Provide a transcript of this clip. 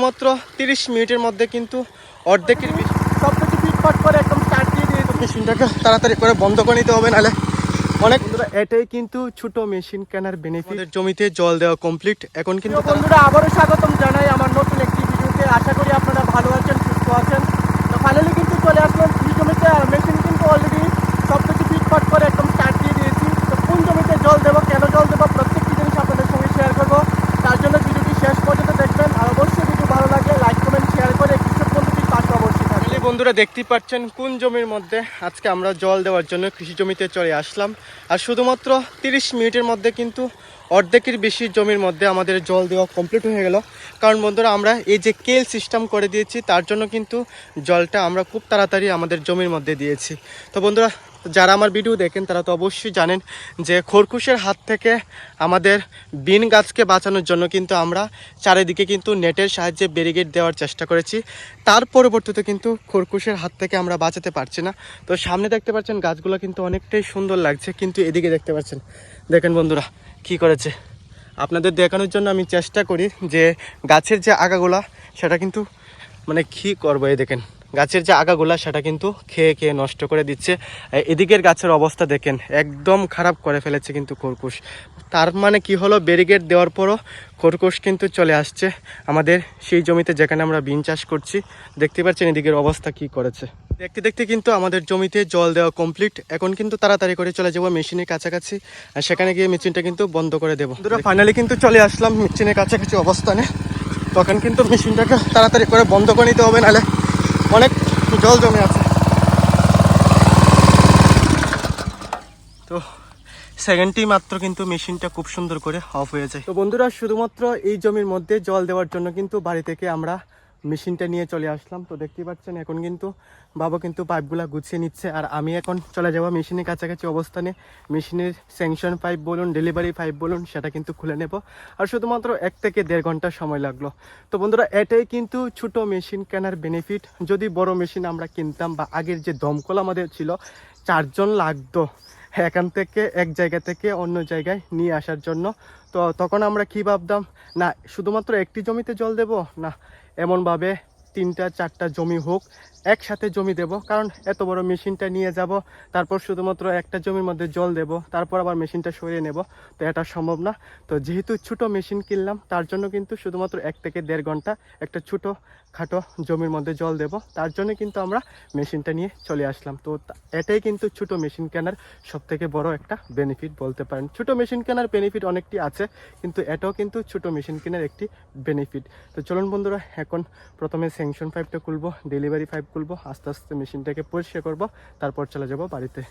মাত্র 30 মিনিটের মধ্যে কিন্তু অর্ধেকের বেশি সব কিছু ফিটফাট করে একদম স্টার্ট দিয়ে দিয়ে মেশিনটাকে তাড়াতাড়ি করে বন্ধ করে নিতে হবে, নাহলে অনেক বন্ধুরা এটাই কিন্তু ছোট মেশিন কেনার বেনিফিট। জমিতে জল দেওয়া কমপ্লিট। এখন কিন্তু বন্ধুরা আবারও স্বাগতম জানাই আমার নতুন একটি ভিডিওতে। আশা করি আপনারা ভালো আছেন, সুস্থ আছেন। তো ফাইনালি কিন্তু চলে আসলাম জমিতে, আর মেশিন কিন্তু অলরেডি সব কিছু ফিটফাট করে একদম স্টার্ট দিয়ে দিয়েছি। তো কোন জমিতে জল দেবো, কেন জল দেবো, প্রত্যেকটি জিনিস আপনাদের সঙ্গে শেয়ার করবো। তার জন্য ভিডিওটি শেষ পর্যন্ত দেখবেন, আর অবশ্যই ভিডিও ভালো লাগলে লাইক কমেন্ট শেয়ার করে কৃষক বন্ধুটির পাশে অবশ্যই থাকবেন। বন্ধুরা দেখতেই পাচ্ছেন কোন জমির মধ্যে আজকে আমরা জল দেওয়ার জন্য কৃষি জমিতে চলে আসলাম। আর শুধুমাত্র 30 মিনিটের মধ্যে কিন্তু অর্ধেকের বেশি জমির মধ্যে আমাদের জল দেওয়া কমপ্লিট হয়ে গেল। কারণ বন্ধুরা আমরা এই যে কেল সিস্টেম করে দিয়েছি, তার জন্য কিন্তু জলটা আমরা খুব তাড়াতাড়ি আমাদের জমির মধ্যে দিয়েছি। তো বন্ধুরা যারা আমার ভিডিও দেখেন তারা তো অবশ্যই জানেন যে খরগোশের হাত থেকে আমাদের বিন গাছকে বাঁচানোর জন্য কিন্তু আমরা চারিদিকে কিন্তু নেটের সাহায্যে ব্যারিকেড দেওয়ার চেষ্টা করেছি। তার পরবর্তীতে কিন্তু খরগোশের হাত থেকে আমরা বাঁচাতে পারছি না। তো সামনে দেখতে পাচ্ছেন গাছগুলো কিন্তু অনেকটাই সুন্দর লাগছে, কিন্তু এদিকে দেখতে পাচ্ছেন, দেখেন বন্ধুরা কি করেছে। আপনাদের দেখানোর জন্য আমি চেষ্টা করি যে গাছের যে আগাগুলা সেটা কিন্তু মানে কি করবো, এই দেখেন গাছের যে আগাগুলা সেটা কিন্তু খেয়ে খেয়ে নষ্ট করে দিচ্ছে। এদিকের গাছের অবস্থা দেখেন একদম খারাপ করে ফেলেছে কিন্তু খরগোশ। তার মানে কি হলো, ব্যারিকেড দেওয়ার পরও খরগোশ কিন্তু চলে আসছে আমাদের সেই জমিতে যেখানে আমরা বিন চাষ করছি। দেখতে পাচ্ছেন এদিকের অবস্থা কি করেছে। দেখতে দেখতে কিন্তু আমাদের জমিতে জল দেওয়া কমপ্লিট। এখন কিন্তু তাড়াতাড়ি করে চলে যাবো মেশিনের কাছাকাছি, আর সেখানে গিয়ে মেশিনটা কিন্তু বন্ধ করে দেবো। ফাইনালি কিন্তু চলে আসলাম মেশিনের কাছাকাছি অবস্থানে। তখন কিন্তু মেশিনটাকে তাড়াতাড়ি করে বন্ধ করে নিতে হবে, নাহলে অনেক জল জমে আছে। তো সেকেন্ডটি মাত্র কিন্তু মেশিনটা খুব সুন্দর করে অফ হয়ে যায়। তো বন্ধুরা শুধুমাত্র এই জমির মধ্যে জল দেওয়ার জন্য কিন্তু বাড়ি থেকে আমরা মেশিনটা নিয়ে চলে আসলাম। তো দেখতেই পাচ্ছেন এখন কিন্তু বাবা কিন্তু পাইপগুলা গুছিয়ে নিচ্ছে, আর আমি এখন চলে যাবো মেশিনের কাছাকাছি অবস্থানে। মেশিনের স্যাংশন পাইপ বলুন, ডেলিভারি পাইপ বলুন, সেটা কিন্তু খুলে নেব। আর শুধুমাত্র 1 থেকে 1.5 ঘন্টা সময় লাগলো। তো বন্ধুরা এটাই কিন্তু ছোট মেশিন কেনার বেনিফিট। যদি বড় মেশিন আমরা কিনতাম, বা আগের যে দমকল আমাদের ছিল 4 জন লাগতো এখান থেকে এক জায়গা থেকে অন্য জায়গায় নিয়ে আসার জন্য, তো তখন আমরা কি ভাবতাম, না শুধুমাত্র একটি জমিতে জল দেব না, এমনভাবে 3টা 4টা জমি হোক একসাথে জমি দেব। কারণ এত বড় মেশিনটা নিয়ে যাব, তারপর শুধুমাত্র একটা জমির মধ্যে জল দেব, তারপর আবার মেশিনটা সরিয়ে নেব, তো এটা সম্ভব না। তো যেহেতু ছোট মেশিন কিনলাম, তার জন্য কিন্তু শুধুমাত্র 1 থেকে 1.5 ঘন্টা একটা ছোটো খাটো জমির মধ্যে জল দেব, তার জন্য কিন্তু আমরা মেশিনটা নিয়ে চলে আসলাম। তো এটাই কিন্তু ছোট মেশিন কেনার সব থেকে বড় একটা বেনিফিট বলতে পারেন। ছোট মেশিন কেনার বেনিফিট অনেকটি আছে, কিন্তু এটাও কিন্তু ছোট মেশিন কেনার একটি বেনিফিট। তো চলুন বন্ধুরা এখন প্রথমে স্যাংশন পাইপটা খুলবো, ডেলিভারি পাইপ খুলবো, আস্তে আস্তে মেশিনটাকে পরিষ্কার করবো, তারপর চলে যাব বাড়িতে।